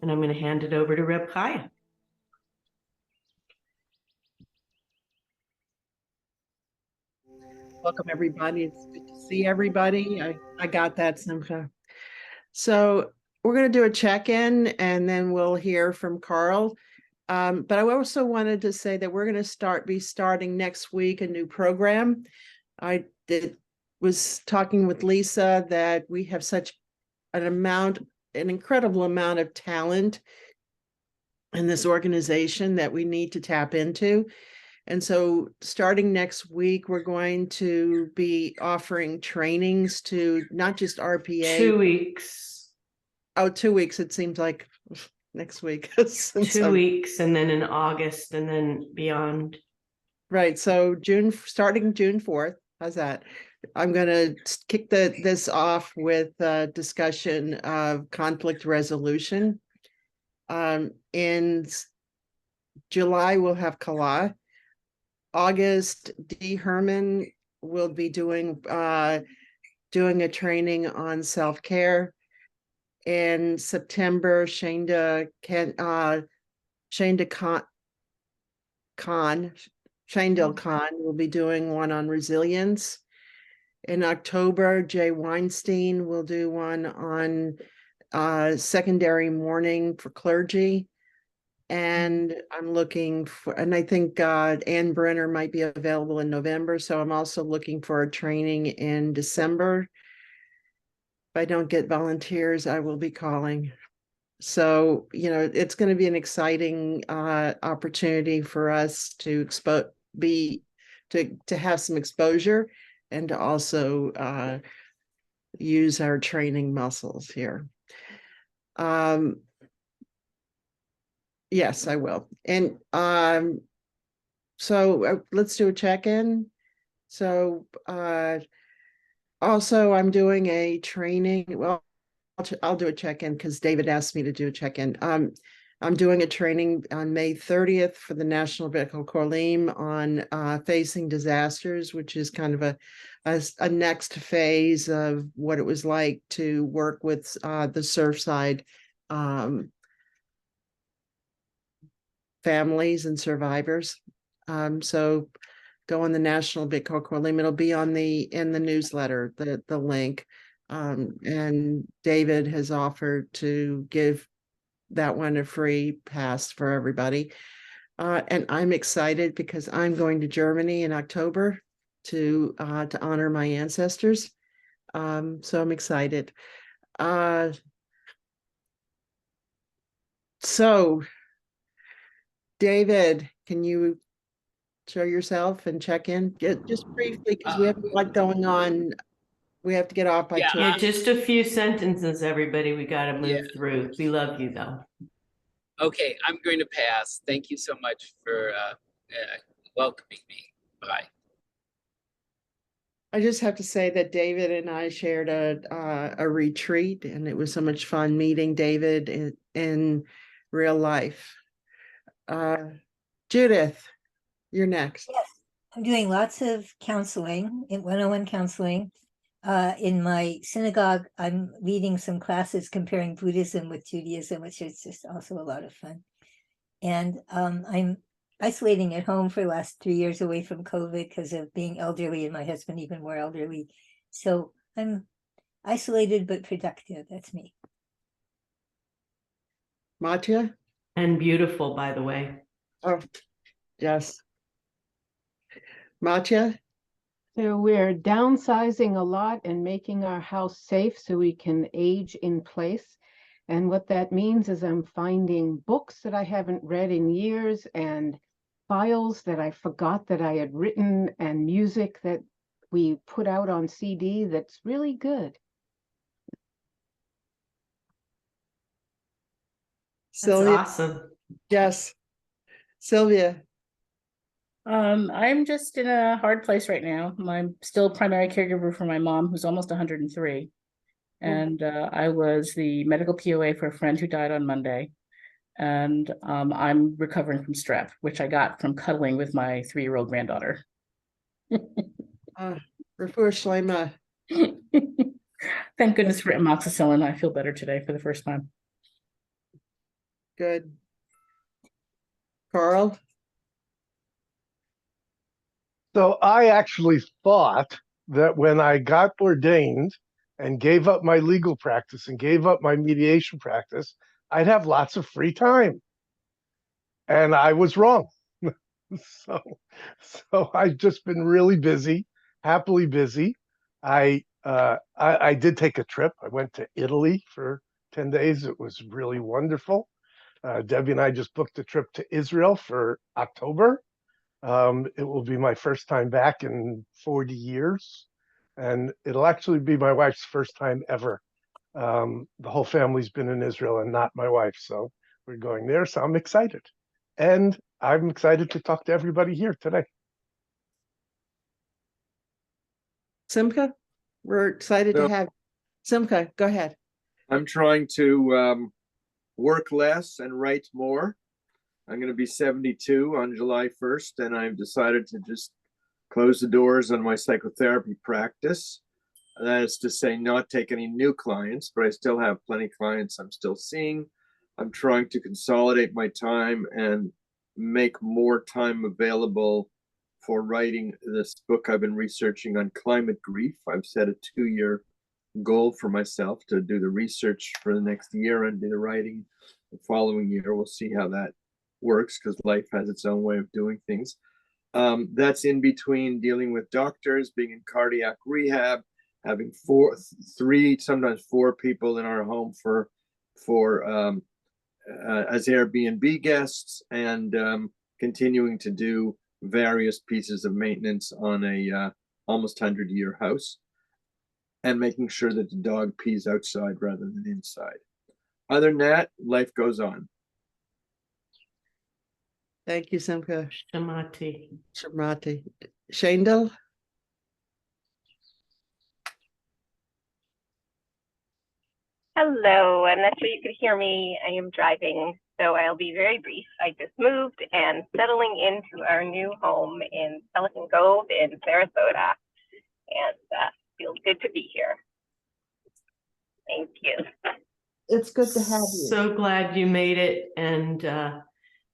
And I'm going to hand it over to Reb Chaya. Welcome, everybody. It's good to see everybody. I got that, Simcha. So we're going to do a check-in, and then we'll hear from Carl. But I also wanted to say that we're going to be starting next week a new program. I was talking with Lisa that we have such an incredible amount of talent in this organization that we need to tap into. And so starting next week, we're going to be offering trainings to not just RPA. 2 weeks. Oh, 2 weeks. It seems like next week. 2 weeks, and then in August, and then beyond. Right. So starting June 4th. How's that? I'm going to kick this off with a discussion of conflict resolution. In July, we'll have Kala. August, Dee Herman will be doing a training on self-care. In September, Shandel Khan will be doing one on resilience. In October, Jay Weinstein will do one on secondary mourning for clergy. And I'm looking for, and I think Ann Brenner might be available in November. So I'm also looking for a training in December. If I don't get volunteers, I will be calling. So, it's going to be an exciting opportunity for us to have some exposure and to also use our training muscles here. Yes, I will. And so let's do a check-in. So also I'm doing a training. Well, I'll do a check-in because David asked me to do a check-in. I'm doing a training on May 30th for the National Beit Kolim on facing disasters, which is kind of a next phase of what it was like to work with the Surfside families and survivors. So go on the National Beit Kolim. It'll be in the newsletter, the link. And David has offered to give that one a free pass for everybody. And I'm excited because I'm going to Germany in October to honor my ancestors. So I'm excited. So David, can you show yourself and check in just briefly, because we have a lot going on. We have to get off by 2. Yeah, just a few sentences, everybody. We got to move through. We love you, though. Okay, I'm going to pass. Thank you so much for welcoming me. Bye. I just have to say that David and I shared a retreat, and it was so much fun meeting David in real life. Judith, you're next. Yes, I'm doing lots of counseling, one-on-one counseling. In my synagogue, I'm leading some classes comparing Buddhism with Judaism, which is just also a lot of fun. And I'm isolating at home for the last 3 years away from COVID because of being elderly, and my husband even more elderly. So I'm isolated but productive. That's me. Matya? And beautiful, by the way. Oh, yes. Matya? So we're downsizing a lot and making our house safe so we can age in place. And what that means is I'm finding books that I haven't read in years and files that I forgot that I had written and music that we put out on CD that's really good. Sylvia? That's awesome. Yes. Sylvia? I'm just in a hard place right now. I'm still primary caregiver for my mom, who's almost 103. And I was the medical POA for a friend who died on Monday. And I'm recovering from strep, which I got from cuddling with my 3-year-old granddaughter. Refuah Shlema. Thank goodness for amoxicillin. I feel better today for the first time. Good. Carl? So I actually thought that when I got ordained and gave up my legal practice and gave up my mediation practice, I'd have lots of free time. And I was wrong. so so I've just been really busy, happily busy. I did take a trip. I went to Italy for 10 days. It was really wonderful. Debbie and I just booked a trip to Israel for October. It will be my first time back in 40 years, and it'll actually be my wife's first time ever. The whole family's been in Israel and not my wife, so we're going there. So I'm excited, and I'm excited to talk to everybody here today. Simcha? We're excited to So- have Simcha. Go ahead. I'm trying to work less and write more. I'm going to be 72 on July 1st, and I've decided to just close the doors on my psychotherapy practice. That is to say, not take any new clients, but I still have plenty of clients I'm still seeing. I'm trying to consolidate my time and make more time available for writing this book I've been researching on climate grief. I've set a 2-year goal for myself to do the research for the next year and do the writing the following year. We'll see how that works because life has its own way of doing things. That's in between dealing with doctors, being in cardiac rehab, having 3, sometimes 4 people in our home as Airbnb guests, and continuing to do various pieces of maintenance on a almost 100-year house, and making sure that the dog pees outside rather than inside. Other than that, life goes on. Thank you, Simcha. Shamati. Shamati. Shandel? Hello, I'm not sure you could hear me. I am driving, so I'll be very brief. I just moved and settling into our new home in Pelican Cove in Sarasota, and feels good to be here. Thank you. It's good to have you. So glad you made it, and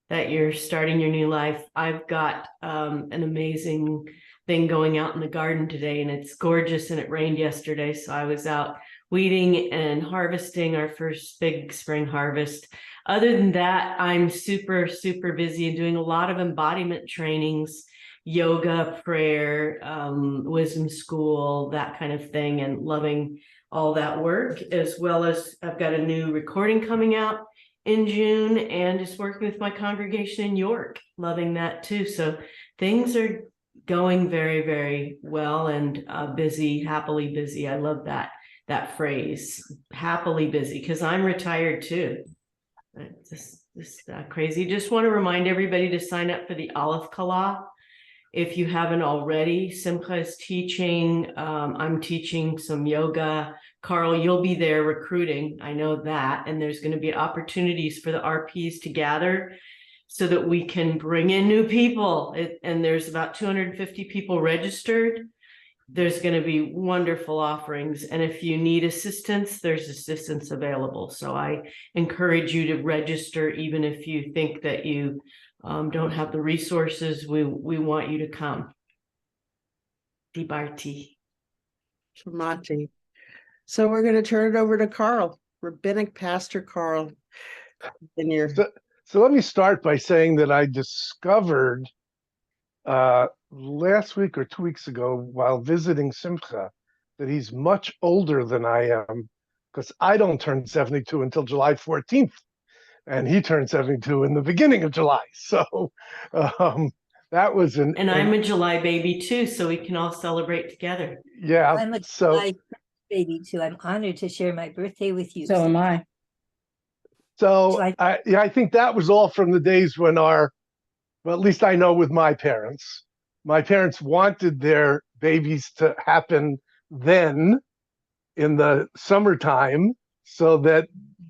that you're starting your new life. I've got an amazing thing going out in the garden today, and it's gorgeous, and it rained yesterday, so I was out weeding and harvesting our first big spring harvest. Other than that, I'm super, super busy and doing a lot of embodiment trainings, yoga, prayer, wisdom school, that kind of thing, and loving all that work, as well as I've got a new recording coming out in June, and just working with my congregation in York, loving that too. So things are going very, very well, and busy, happily busy. I love that phrase, happily busy, because I'm retired too. Just crazy. Just want to remind everybody to sign up for the Aleph Kala if you haven't already. Simcha is teaching. I'm teaching some yoga. Carl, you'll be there recruiting. I know that. And there's going to be opportunities for the RPs to gather so that we can bring in new people. And there's about 250 people registered. There's going to be wonderful offerings. And if you need assistance, there's assistance available. So I encourage you to register, even if you think that you don't have the resources. We want you to come. Dibarti. Shamati. So we're going to turn it over to Carl, Rabbinic Pastor Carl Viniar. So let me start by saying that I discovered last week or 2 weeks ago while visiting Simcha that he's much older than I am, because I don't turn 72 until July 14th, and he turned 72 in the beginning of July. So that was And I'm a July baby too, so we can all celebrate together. Yeah. I'm a So July baby too. I'm honored to share my birthday with you. So am I. July- I think that was all from the days when well, at least I know with my parents wanted their babies to happen then in the summertime, so that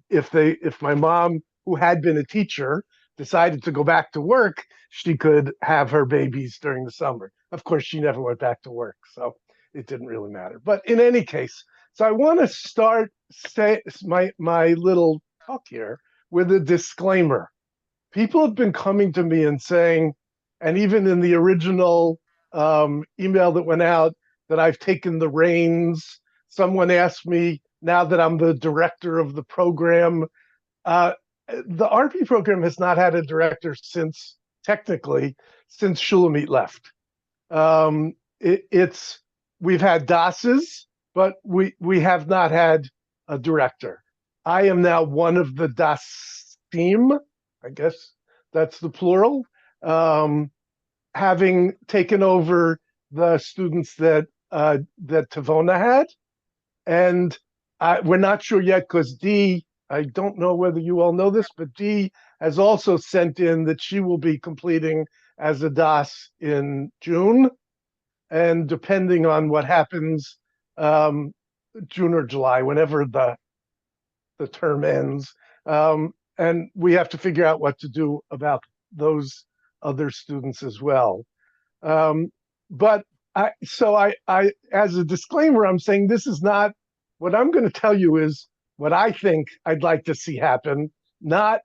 if my mom, who had been a teacher, decided to go back to work, she could have her babies during the summer. Of course, she never went back to work, so it didn't really matter. But in any case, so I want to start my little talk here with a disclaimer. People have been coming to me and saying, and even in the original email that went out, that I've taken the reins. Someone asked me, now that I'm the director of the program, the RP program has not had a director technically, since Shulamit left. We've had DASs, but we have not had a director. I am now one of the DAS team, I guess that's the plural, having taken over the students that Tavona had. And we're not sure yet because Dee, I don't know whether you all know this, but Dee has also sent in that she will be completing as a DAS in June. And depending on what happens, June or July, whenever the term ends. And we have to figure out what to do about those other students as well. But as a disclaimer, I'm saying this is not, what I'm going to tell you is what I think I'd like to see happen, not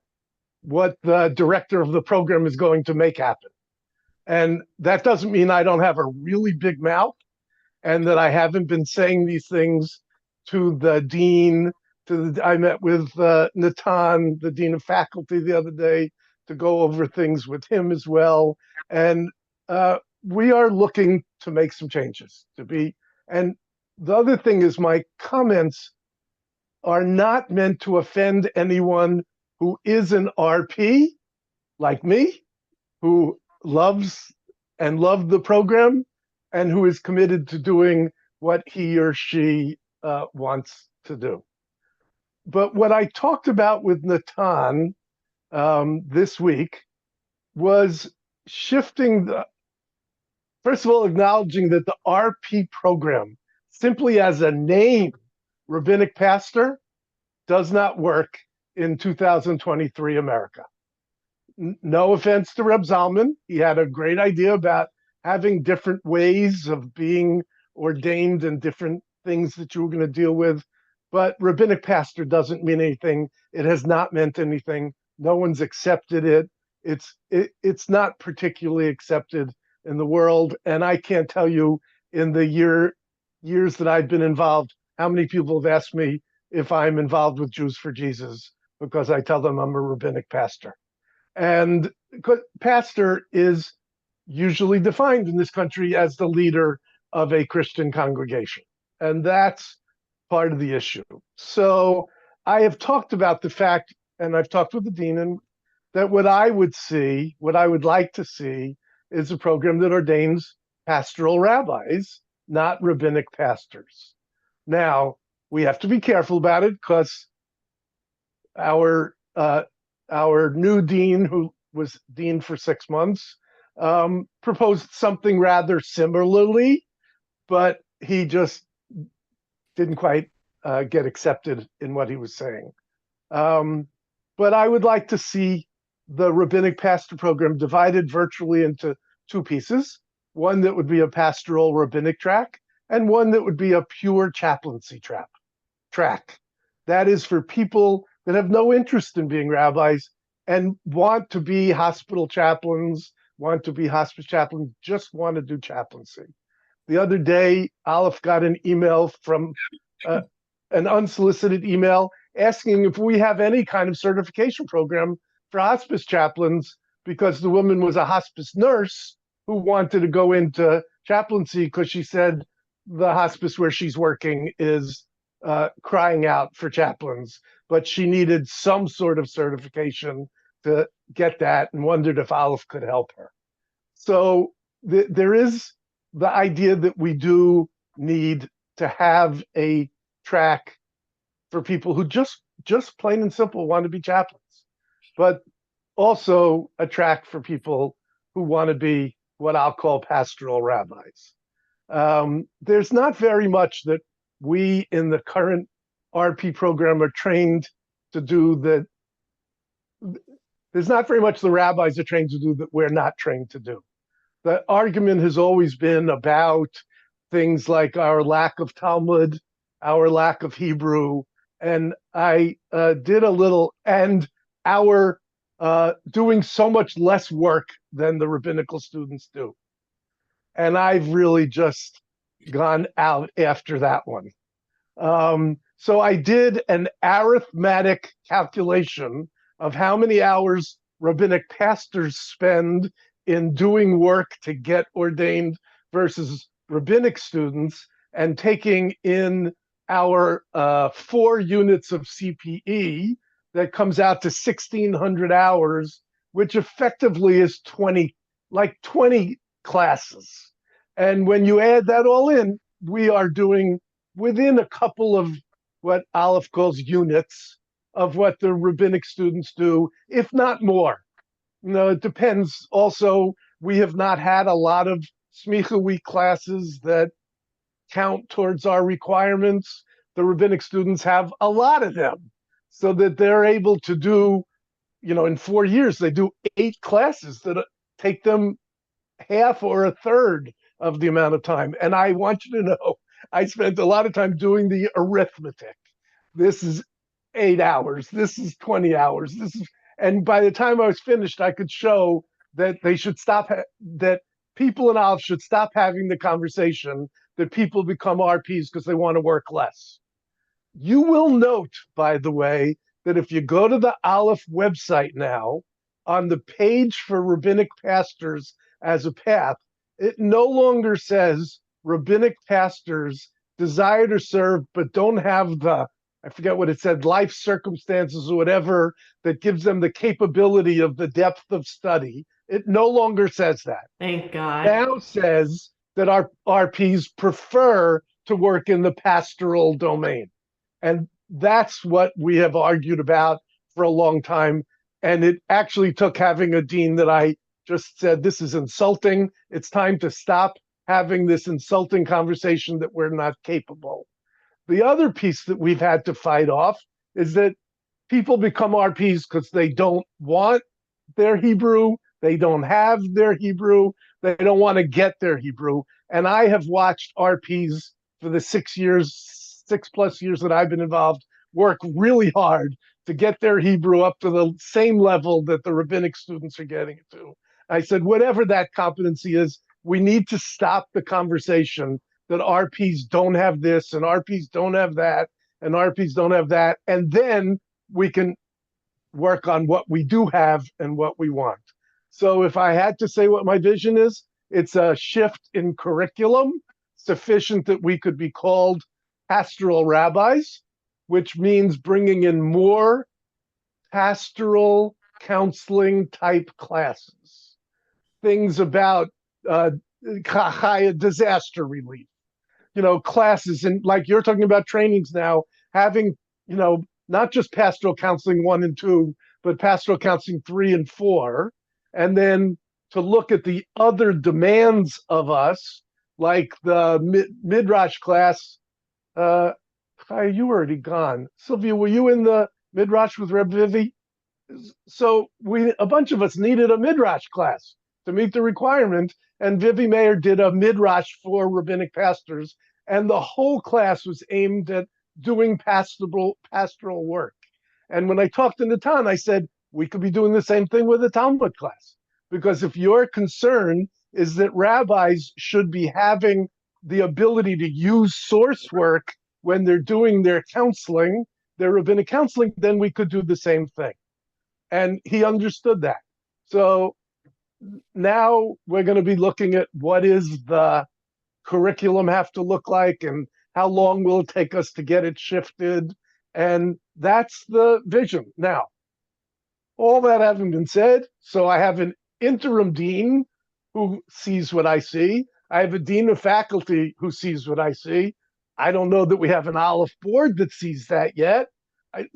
what the director of the program is going to make happen. And that doesn't mean I don't have a really big mouth and that I haven't been saying these things to the dean. I met with Natan, the dean of faculty, the other day to go over things with him as well. And we are looking to make some changes and the other thing is my comments are not meant to offend anyone who is an RP like me, who loves and loved the program and who is committed to doing what he or she wants to do. But what I talked about with Natan this week was shifting first of all, acknowledging that the RP program, simply as a name, rabbinic pastor, does not work in 2023 America. No offense to Reb Zalman. He had a great idea about having different ways of being ordained and different things that you were going to deal with. But rabbinic pastor doesn't mean anything. It has not meant anything. No one's accepted it. It's not particularly accepted in the world. And I can't tell you in the years that I've been involved, how many people have asked me if I'm involved with Jews for Jesus, because I tell them I'm a rabbinic pastor. And pastor is usually defined in this country as the leader of a Christian congregation. And that's part of the issue. So I have talked about the fact, and I've talked with the dean, and that what I would like to see is a program that ordains pastoral rabbis, not rabbinic pastors. Now, we have to be careful about it because our new dean, who was dean for 6 months, proposed something rather similarly, but he just didn't quite get accepted in what he was saying. But I would like to see the rabbinic pastor program divided virtually into two pieces, one that would be a pastoral rabbinic track and one that would be a pure chaplaincy track. That is for people that have no interest in being rabbis and want to be hospital chaplains, want to be hospice chaplains, just want to do chaplaincy. The other day, Aleph got an email from an unsolicited email asking if we have any kind of certification program for hospice chaplains, because the woman was a hospice nurse who wanted to go into chaplaincy because she said the hospice where she's working is crying out for chaplains, but she needed some sort of certification to get that and wondered if Aleph could help her. So there is the idea that we do need to have a track for people who just plain and simple want to be chaplains, but also a track for people who want to be what I'll call pastoral rabbis. There's not very much that we in the current RP program are trained to do that. There's not very much the rabbis are trained to do that we're not trained to do. The argument has always been about things like our lack of Talmud, our lack of Hebrew, and I did a little, and our doing so much less work than the rabbinical students do. And I've really just gone out after that one. So I did an arithmetic calculation of how many hours rabbinic pastors spend in doing work to get ordained versus rabbinic students, and taking in our 4 units of CPE, that comes out to 1,600 hours, which effectively is 20 classes. And when you add that all in, we are doing within a couple of what Aleph calls units of what the rabbinic students do, if not more. You know, it depends. Also, we have not had a lot of Smicha week classes that count towards our requirements. The rabbinic students have a lot of them, so that they're able to do, you know, in 4 years, they do 8 classes that take them half or a third of the amount of time. And I want you to know, I spent a lot of time doing the arithmetic. This is 8 hours. This is 20 hours. This is, and by the time I was finished, I could show that they should stop, that people in Aleph should stop having the conversation that people become RPs because they want to work less. You will note, by the way, that if you go to the Aleph website now, on the page for rabbinic pastors as a path, it no longer says rabbinic pastors desire to serve but don't have the, I forget what it said, life circumstances or whatever that gives them the capability of the depth of study. It no longer says that. Thank God. Now says that our RPs prefer to work in the pastoral domain. And that's what we have argued about for a long time. And it actually took having a dean that I just said, this is insulting. It's time to stop having this insulting conversation that we're not capable. The other piece that we've had to fight off is that people become RPs because they don't want their Hebrew, they don't have their Hebrew, they don't want to get their Hebrew. And I have watched RPs for the 6+ years that I've been involved work really hard to get their Hebrew up to the same level that the rabbinic students are getting it to. I said, whatever that competency is, we need to stop the conversation that RPs don't have this and RPs don't have that and RPs don't have that. And then we can work on what we do have and what we want. So if I had to say what my vision is, it's a shift in curriculum sufficient that we could be called pastoral rabbis, which means bringing in more pastoral counseling type classes, things about disaster relief, you know, classes, and like you're talking about trainings now, having, you know, not just pastoral counseling 1 and 2, but pastoral counseling 3 and 4, and then to look at the other demands of us, like the Midrash class. You were already gone. Sylvia, were you in the Midrash with Reb Vivi? So a bunch of us needed a Midrash class to meet the requirement, and Vivi Mayer did a Midrash for rabbinic pastors, and the whole class was aimed at doing pastoral work. And when I talked to Natan, I said, we could be doing the same thing with a Talmud class, because if your concern is that rabbis should be having the ability to use source work when they're doing their counseling, their rabbinic counseling, then we could do the same thing. And he understood that. So now we're going to be looking at what is the curriculum have to look like and how long will it take us to get it shifted. And that's the vision. Now, all that having been said, so I have an interim dean who sees what I see. I have a dean of faculty who sees what I see. I don't know that we have an Aleph board that sees that yet.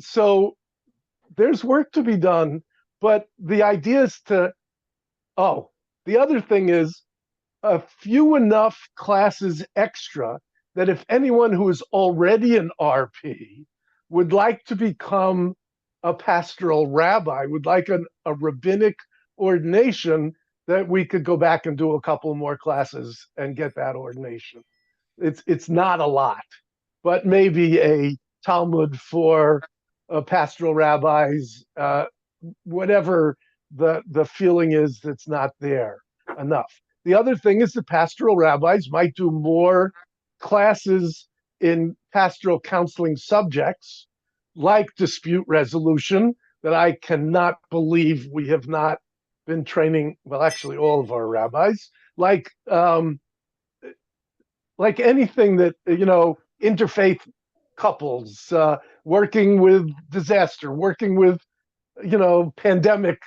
So there's work to be done, but the idea is to, the other thing is a few enough classes extra that if anyone who is already an RP would like to become a pastoral rabbi, would like a rabbinic ordination, that we could go back and do a couple more classes and get that ordination. It's not a lot, but maybe a Talmud for pastoral rabbis whatever the feeling is that's not there enough. The other thing is the pastoral rabbis might do more classes in pastoral counseling subjects like dispute resolution that I cannot believe we have not been training, well, actually all of our rabbis, like anything that, interfaith couples, working with disaster, working with, pandemic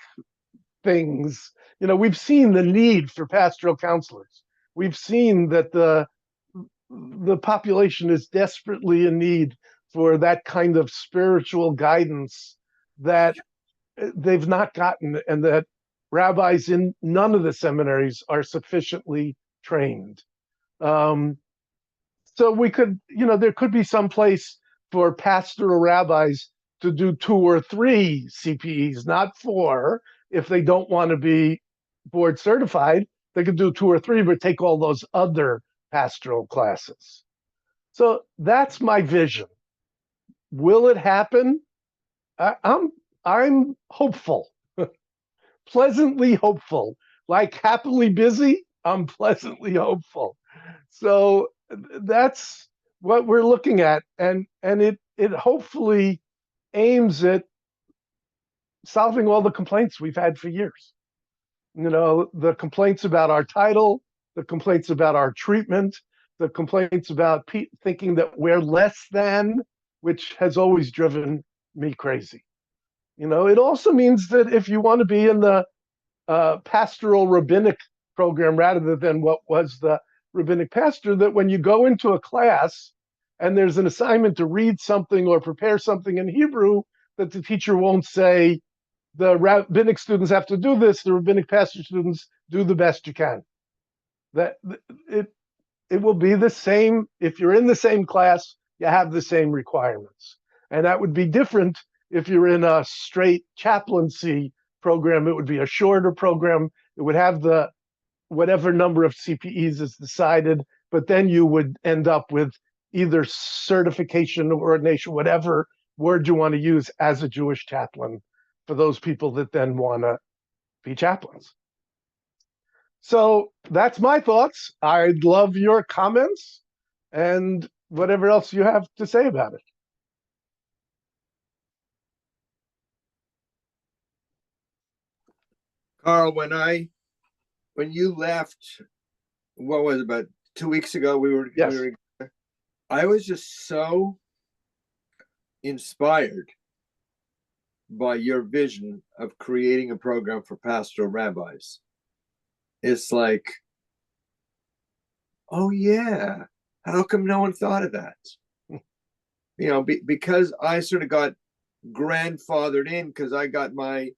things. We've seen the need for pastoral counselors. We've seen that the population is desperately in need for that kind of spiritual guidance that they've not gotten, and that rabbis in none of the seminaries are sufficiently trained. So we could, there could be some place for pastoral rabbis to do 2 or 3 CPEs, not 4. If they don't want to be board certified, they could do 2 or 3, but take all those other pastoral classes. So that's my vision. Will it happen? I'm hopeful, pleasantly hopeful. Like happily busy, I'm pleasantly hopeful. So that's what we're looking at, and it hopefully aims at solving all the complaints we've had for years. The complaints about our title, the complaints about our treatment, the complaints about thinking that we're less than, which has always driven me crazy. It also means that if you want to be in the pastoral rabbinic program rather than what was the rabbinic pastor, that when you go into a class and there's an assignment to read something or prepare something in Hebrew, that the teacher won't say, the rabbinic students have to do this, the rabbinic pastor students do the best you can. That it will be the same. If you're in the same class, you have the same requirements. And that would be different if you're in a straight chaplaincy program. It would be a shorter program. It would have the whatever number of CPEs is decided, but then you would end up with either certification or ordination, whatever word you want to use, as a Jewish chaplain for those people that then want to be chaplains. So that's my thoughts. I'd love your comments and whatever else you have to say about it. Carl, when you left, what was it, about 2 weeks ago? Yes. I was just so inspired by your vision of creating a program for pastoral rabbis. It's like, oh yeah, how come no one thought of that? Because I sort of got grandfathered in, because I got my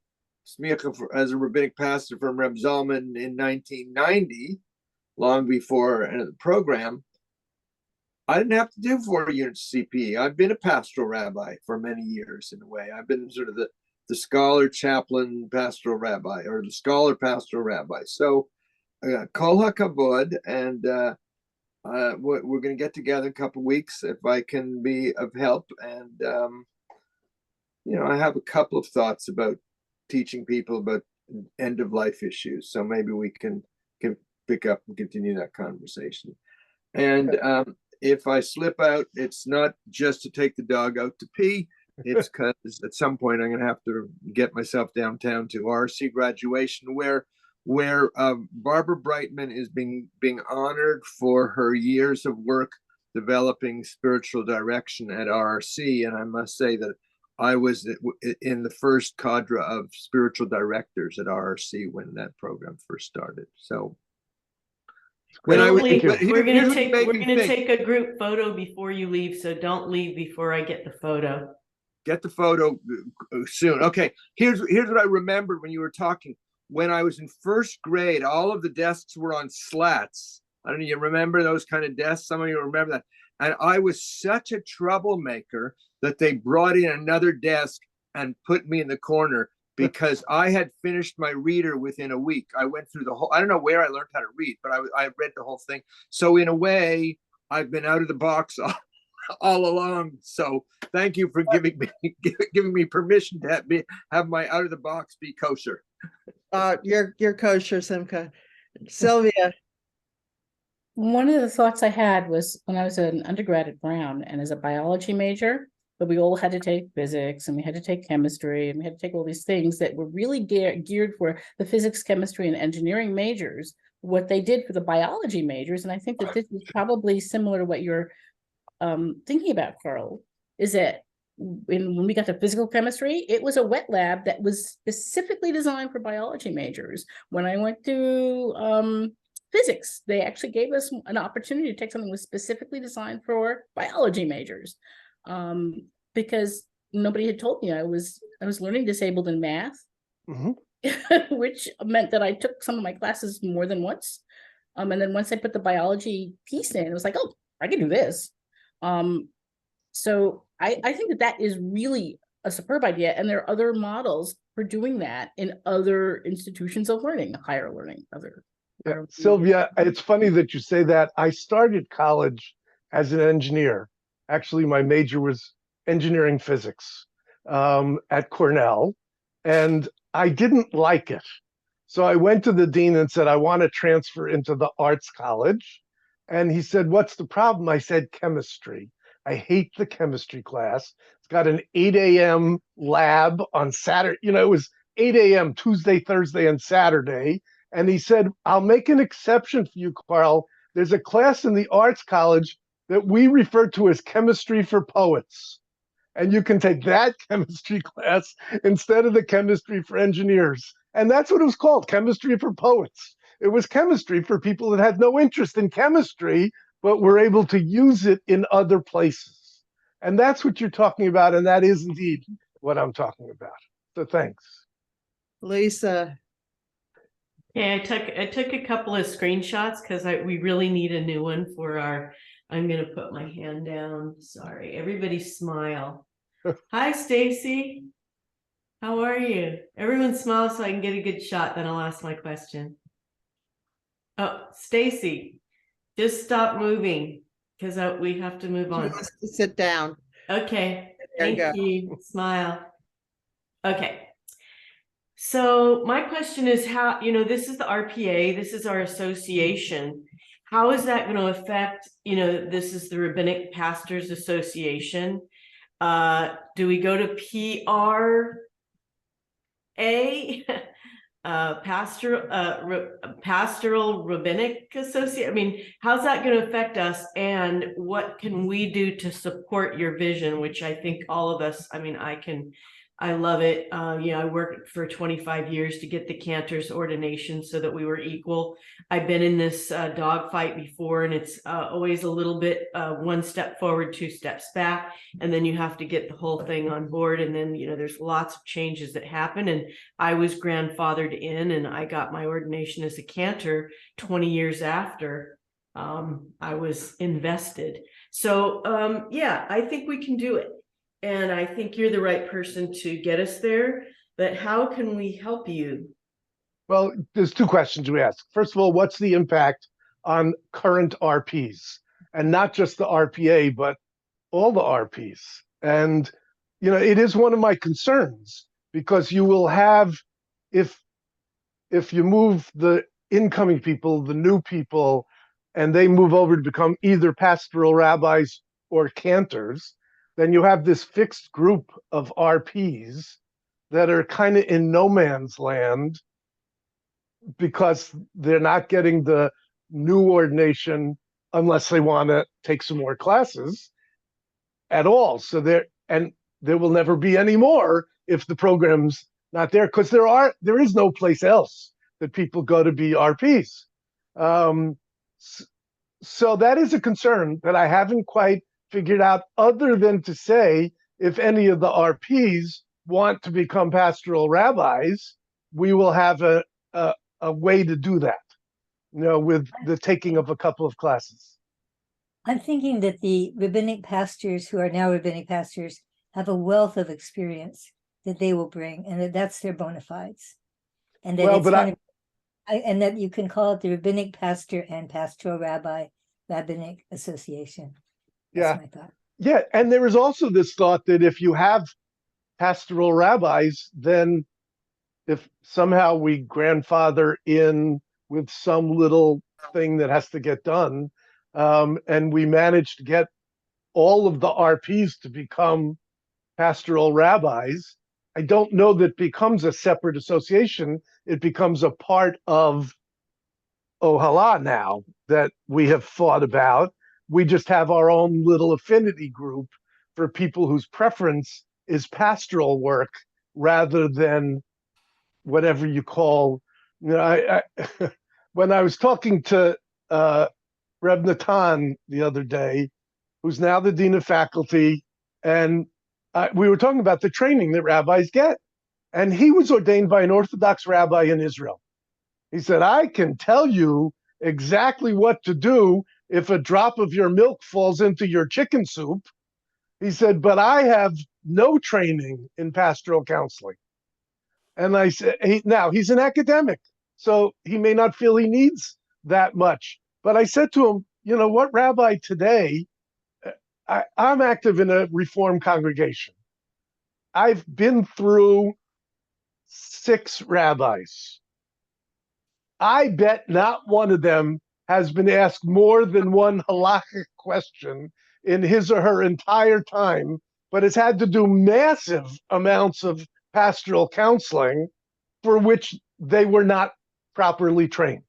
smicha as a rabbinic pastor from Reb Zalman in 1990, long before the program. I didn't have to do 4 units CP. I've been a pastoral rabbi for many years, in a way. I've been sort of the scholar chaplain pastoral rabbi, or the scholar pastoral rabbi. So kol hakavod, and we're going to get together in a couple of weeks if I can be of help. And I have a couple of thoughts about teaching people about end of life issues. So maybe we can pick up and continue that conversation. And if I slip out, it's not just to take the dog out to pee. It's because at some point I'm going to have to get myself downtown to RC graduation, where Barbara Brightman is being honored for her years of work developing spiritual direction at RRC. And I must say that I was in the first cadre of spiritual directors at RRC when that program first started. So we're gonna take a group photo before you leave, so don't leave before I get the photo. Get the photo soon. Okay, here's what I remembered when you were talking. When I was in first grade, all of the desks were on slats. I don't know, you remember those kind of desks? Some of you remember that. And I was such a troublemaker that they brought in another desk and put me in the corner, because I had finished my reader within a week. I went through the whole, I don't know where I learned how to read, but I read the whole thing. So in a way, I've been out of the box all along. So thank you for giving me permission to have my out of the box be kosher. You're kosher, Simcha. Sylvia. One of the thoughts I had was when I was an undergrad at Brown and as a biology major, but we all had to take physics and we had to take chemistry and we had to take all these things that were really geared for the physics, chemistry, and engineering majors, what they did for the biology majors. And I think that this is probably similar to what you're thinking about, Carl, is that when we got to physical chemistry, it was a wet lab that was specifically designed for biology majors. When I went to physics, they actually gave us an opportunity to take something that was specifically designed for biology majors, because nobody had told me I was learning disabled in math, which meant that I took some of my classes more than once, and then once I put the biology piece in, it was like, oh, I can do this. So I think that is really a superb idea, and there are other models for doing that in other institutions of learning, higher learning, Yeah, Sylvia, it's funny that you say that. I started college as an engineer. Actually, my major was engineering physics at Cornell, and I didn't like it. So I went to the dean and said, I want to transfer into the arts college. And he said, what's the problem? I said, chemistry. I hate the chemistry class. It's got an 8 a.m. lab on Saturday. You know, it was 8 a.m. Tuesday, Thursday, and Saturday. And he said, I'll make an exception for you, Carl. There's a class in the arts college that we refer to as chemistry for poets. And you can take that chemistry class instead of the chemistry for engineers. And that's what it was called, chemistry for poets. It was chemistry for people that had no interest in chemistry, but were able to use it in other places. And that's what you're talking about. And that is indeed what I'm talking about. So thanks. Lisa. Yeah, I took a couple of screenshots because we really need a new one for our, I'm gonna put my hand down. Sorry, everybody smile. Hi, Stacy. How are you? Everyone smile so I can get a good shot, then I'll ask my question. Oh, Stacy, just stop moving because we have to move She on. wants to sit down. Okay, There you thank go. you. Smile. Okay. So my question is how, this is the RPA, this is our association. How is that going to affect, this is the Rabbinic Pastors Association. Do we go to PRA? Pastoral Rabbinic Association. I mean, how's that going to affect us, and what can we do to support your vision, which I think all of us, I love it. I worked for 25 years to get the cantor's ordination so that we were equal. I've been in this dogfight before, and it's always a little bit one step forward, two steps back, and then you have to get the whole thing on board. And then, there's lots of changes that happen. And I was grandfathered in, and I got my ordination as a cantor 20 years after I was invested. So, I think we can do it. And I think you're the right person to get us there, but how can we help you? Well, there's two questions we ask. First of all, what's the impact on current RPs? And not just the RPA, but all the RPs. And, it is one of my concerns, because you will have, if you move the incoming people, the new people, and they move over to become either pastoral rabbis or cantors, then you have this fixed group of RPs that are kind of in no man's land because they're not getting the new ordination unless they want to take some more classes at all. So there will never be any more if the program's not there, because there is no place else that people go to be RPs. So that is a concern that I haven't quite figured out, other than to say, if any of the RPs want to become pastoral rabbis, we will have a way to do that, with the taking of a couple of classes. I'm thinking that the rabbinic pastors who are now rabbinic pastors have a wealth of experience that they will bring, and that's their bona fides. And that and that you can call it the Rabbinic Pastor and Pastoral Rabbi Rabbinic Association. That's my thought. Yeah, and there is also this thought that if you have pastoral rabbis, then if somehow we grandfather in with some little thing that has to get done, and we manage to get all of the RPs to become pastoral rabbis, I don't know that it becomes a separate association. It becomes a part of Ohala now that we have thought about. We just have our own little affinity group for people whose preference is pastoral work rather than whatever you call. You know, when I was talking to Reb Natan the other day, who's now the dean of faculty, and we were talking about the training that rabbis get, and he was ordained by an Orthodox rabbi in Israel. He said, I can tell you exactly what to do if a drop of your milk falls into your chicken soup. He said, but I have no training in pastoral counseling. And I said, now he's an academic, so he may not feel he needs that much. But I said to him, you know what, Rabbi, today, I'm active in a Reform congregation. I've been through 6 rabbis. I bet not one of them has been asked more than one halachic question in his or her entire time, but has had to do massive amounts of pastoral counseling for which they were not properly trained.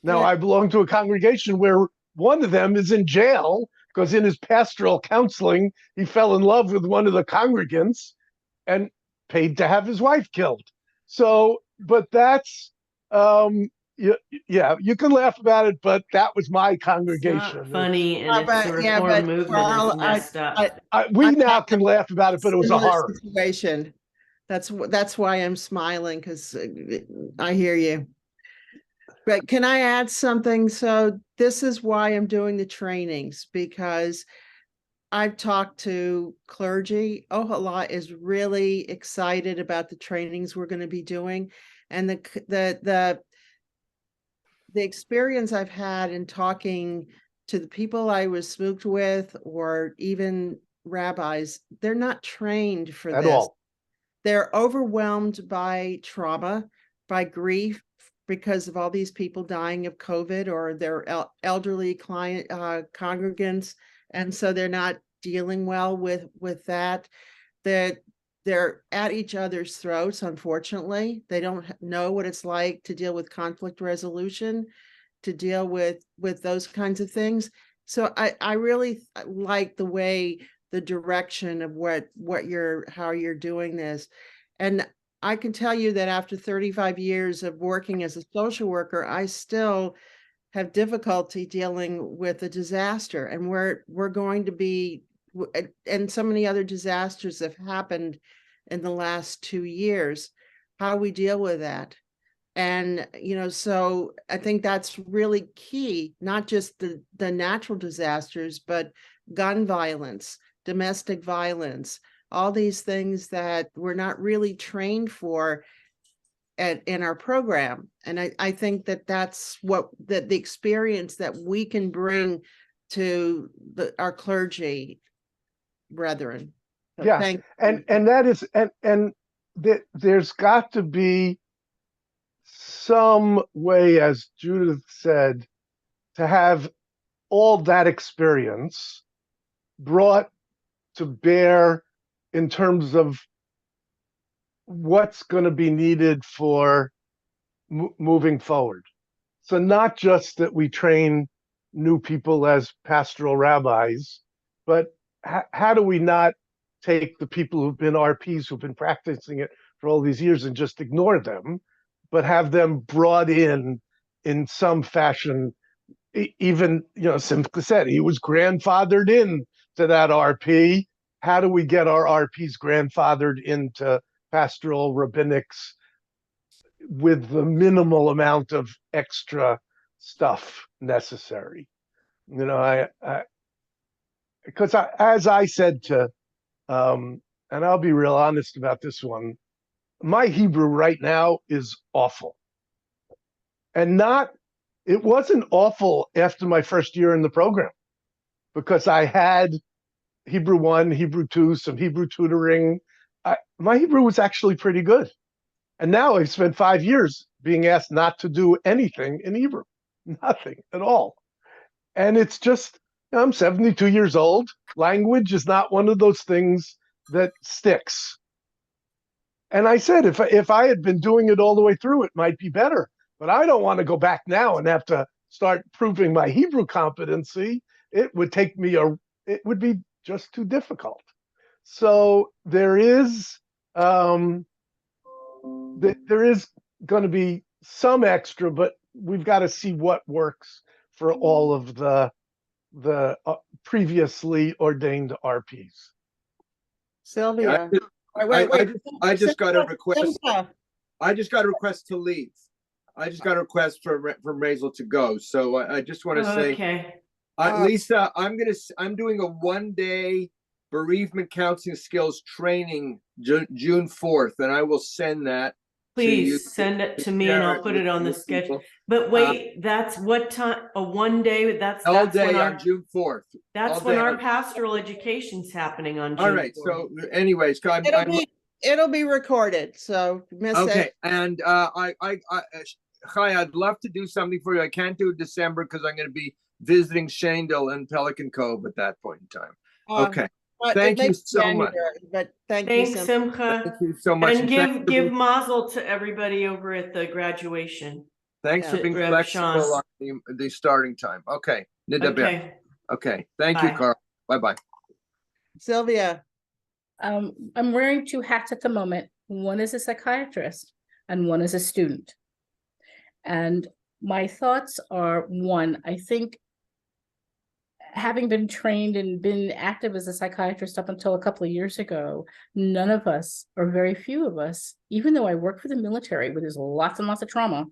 Now, Yeah. I belong to a congregation where one of them is in jail because in his pastoral counseling, he fell in love with one of the congregants and paid to have his wife killed. So, but that's, yeah, you can laugh about it, but that was my It's congregation. not funny, and But the yeah, reform but movement Carl, is messed up. We I now have can laugh about it, but it was a similar horror. situation. That's why I'm smiling, because I hear you. But can I add something? So this is why I'm doing the trainings, because I've talked to clergy. Ohala is really excited about the trainings we're going to be doing, and the experience I've had in talking to the people I was spooked with, or even rabbis, they're not trained for At this. all. They're overwhelmed by trauma, by grief, because of all these people dying of COVID, or their elderly congregants, and so they're not dealing well with that. That they're at each other's throats. Unfortunately, they don't know what it's like to deal with conflict resolution, to deal with those kinds of things. So I really like the way, the direction of how you're doing this. And I can tell you that after 35 years of working as a social worker, I still have difficulty dealing with a disaster, and we're going to be, and so many other disasters have happened in the last 2 years, how we deal with that. And, so I think that's really key, not just the natural disasters, but gun violence, domestic violence, all these things that we're not really trained for in our program. And I think that's the experience that we can bring to our clergy brethren. So Yeah, thank and you. that is, and there's got to be some way, as Judith said, to have all that experience brought to bear in terms of what's going to be needed for moving forward. So not just that we train new people as pastoral rabbis, but how do we not take the people who've been RPs, who've been practicing it for all these years, and just ignore them, but have them brought in some fashion. Even, simply said, he was grandfathered in to that RP. How do we get our RPs grandfathered into pastoral rabbinics with the minimal amount of extra stuff necessary? Because as I said to, and I'll be real honest about this one, my Hebrew right now is awful. And it wasn't awful after my first year in the program, because I had Hebrew 1, Hebrew 2, some Hebrew tutoring. My Hebrew was actually pretty good. And now I've spent 5 years being asked not to do anything in Hebrew, nothing at all. And it's just, I'm 72 years old. Language is not one of those things that sticks. And I said, if I had been doing it all the way through, it might be better. But I don't want to go back now and have to start proving my Hebrew competency. It would it would be just too difficult. So there is going to be some extra, but we've got to see what works for all of the previously ordained RPs. Sylvia. I just got a request. Simcha. I just got a request to leave. I just got a request from Razel to go. So I just want to say, Okay. Lisa, I'm doing a 1-day bereavement counseling skills training June 4th, and I will send that. Please send it to me and I'll put it on the schedule. But wait, that's what time? A 1 day? That's all day when on June 4th. That's when our pastoral education's happening on June. All right. 4th. So, anyways, it'll be recorded. So miss okay. it. And Chai, I'd love to do something for you. I can't do it December because I'm going to be visiting Shanedale and Pelican Cove at that point in time. Okay. Thank you so much. But Thanks, Simcha. Thank you so much. And give mazel to everybody over at the graduation. Thanks for being flexible on the starting time. Okay. Okay. Thank you, Carl. Bye-bye. Sylvia. I'm wearing 2 hats at the moment. One is a psychiatrist and one is a student. And my thoughts are, one, I think having been trained and been active as a psychiatrist up until a couple of years ago, none of us, or very few of us, even though I work for the military where there's lots and lots of trauma,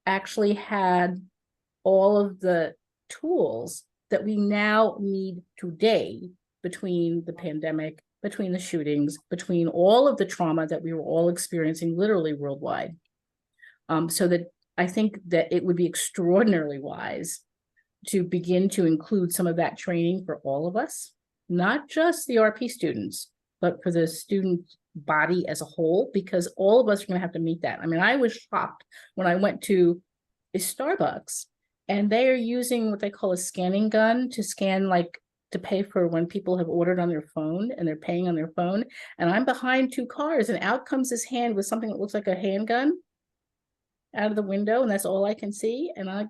actually had all of the tools that we now need today between the pandemic, between the shootings, between all of the trauma that we were all experiencing literally worldwide. So that I think that it would be extraordinarily wise to begin to include some of that training for all of us, not just the RP students, but for the student body as a whole, because all of us are going to have to meet that. I mean, I was shocked when I went to a Starbucks and they are using what they call a scanning gun to scan, like to pay for when people have ordered on their phone and they're paying on their phone. And I'm behind 2 cars and out comes this hand with something that looks like a handgun out of the window, and that's all I can see. And I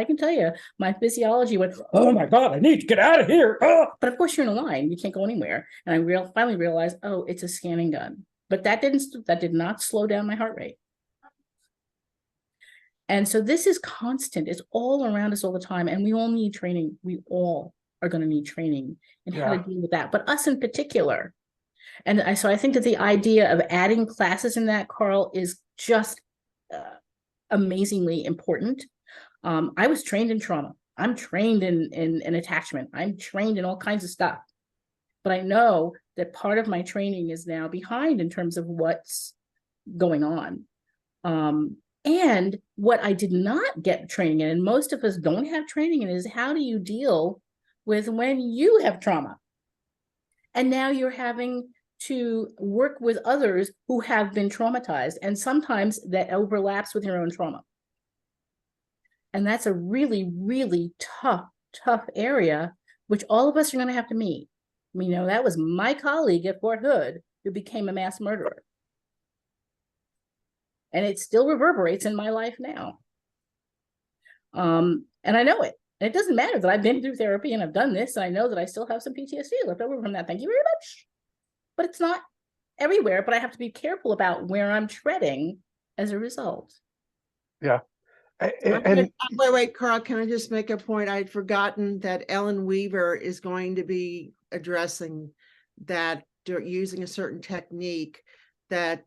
can tell you, my physiology went, oh my God, I need to get out of here. Oh! But of course you're in a line, you can't go anywhere. And I finally realized, oh, it's a scanning gun. But that did not slow down my heart rate. And so this is constant. It's all around us all the time. And we all need training. We all are going to need training in how to deal with that, but us in particular. And so I think that the idea of adding classes in that, Carl, is just amazingly important. I was trained in trauma. I'm trained in attachment. I'm trained in all kinds of stuff. But I know that part of my training is now behind in terms of what's going on. And what I did not get training in, and most of us don't have training in, is how do you deal with when you have trauma? And now you're having to work with others who have been traumatized, and sometimes that overlaps with your own trauma. And that's a really, really tough area, which all of us are going to have to meet. You know, that was my colleague at Fort Hood who became a mass murderer. And it still reverberates in my life now. And I know it. And it doesn't matter that I've been through therapy and I've done this, and I know that I still have some PTSD left over from that. Thank you very much. But it's not everywhere, but I have to be careful about where I'm treading as a result. Yeah. Wait, Carl, can I just make a point? I'd forgotten that Ellen Weaver is going to be addressing that, using a certain technique that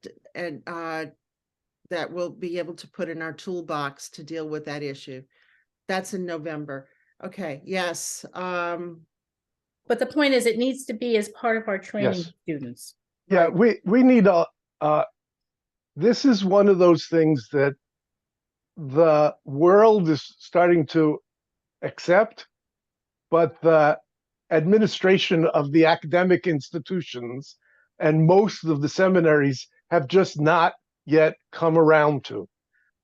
we'll be able to put in our toolbox to deal with that issue. That's in November. Okay, yes. But the point is, it needs to be as part of our training students. Yeah, right. we need this is one of those things that the world is starting to accept, but the administration of the academic institutions and most of the seminaries have just not yet come around to.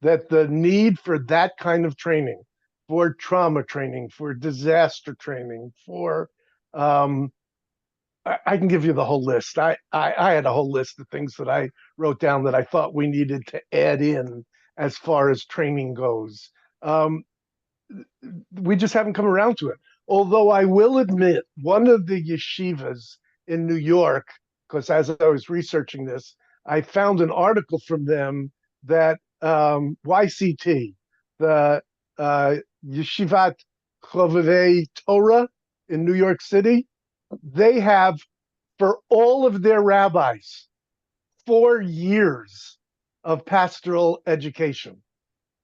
That the need for that kind of training, for trauma training, for disaster training, for I can give you the whole list. I had a whole list of things that I wrote down that I thought we needed to add in as far as training goes. We just haven't come around to it. Although I will admit, one of the yeshivas in New York, because as I was researching this, I found an article from them that YCT, the Yeshivat Chovevei Torah in New York City, they have, for all of their rabbis, 4 years of pastoral education.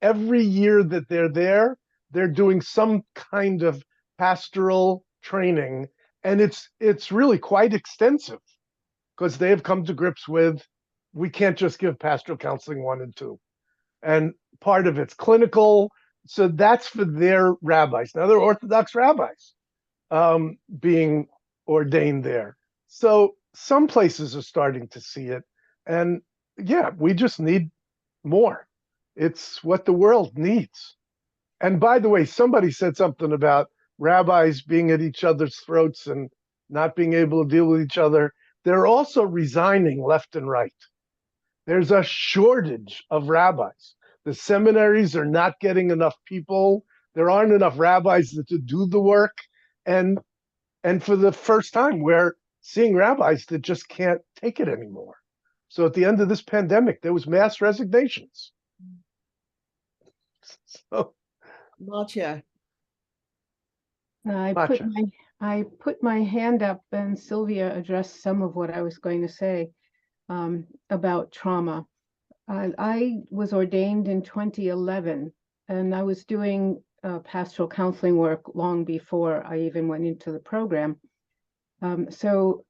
Every year that they're there, they're doing some kind of pastoral training, and it's really quite extensive because they have come to grips with, we can't just give pastoral counseling 1 and 2, and part of it's clinical. So that's for their rabbis. Now they're Orthodox rabbis being ordained there. So some places are starting to see it, and yeah, we just need more. It's what the world needs. And by the way, somebody said something about rabbis being at each other's throats and not being able to deal with each other. They're also resigning left and right. There's a shortage of rabbis. The seminaries are not getting enough people. There aren't enough rabbis to do the work. And for the first time, we're seeing rabbis that just can't take it anymore. So at the end of this pandemic, there was mass resignations. So Gotcha. I put my hand up, and Sylvia addressed some of what I was going to say about trauma. I was ordained in 2011, and I was doing pastoral counseling work long before I even went into the program. So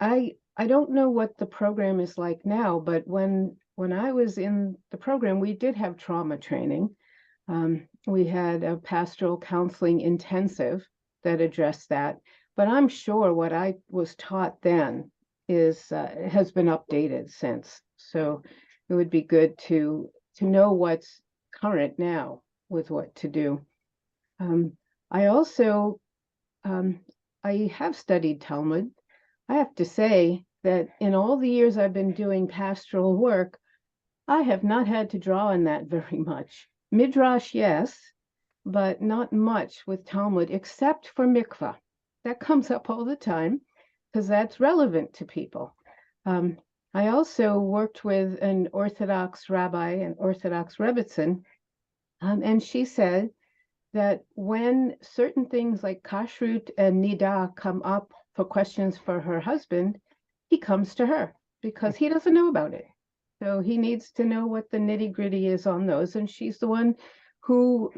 I don't know what the program is like now, but when I was in the program, we did have trauma training. We had a pastoral counseling intensive that addressed that, but I'm sure what I was taught then has been updated since. So it would be good to know what's current now with what to do. I also I have studied Talmud. I have to say that in all the years I've been doing pastoral work, I have not had to draw on that very much. Midrash, yes, but not much with Talmud, except for mikvah. That comes up all the time because that's relevant to people. I also worked with an Orthodox rabbi, an Orthodox Rebbitzin, and she said that when certain things like kashrut and nida come up for questions for her husband, he comes to her because he doesn't know about it. So he needs to know what the nitty-gritty is on those, and she's the one who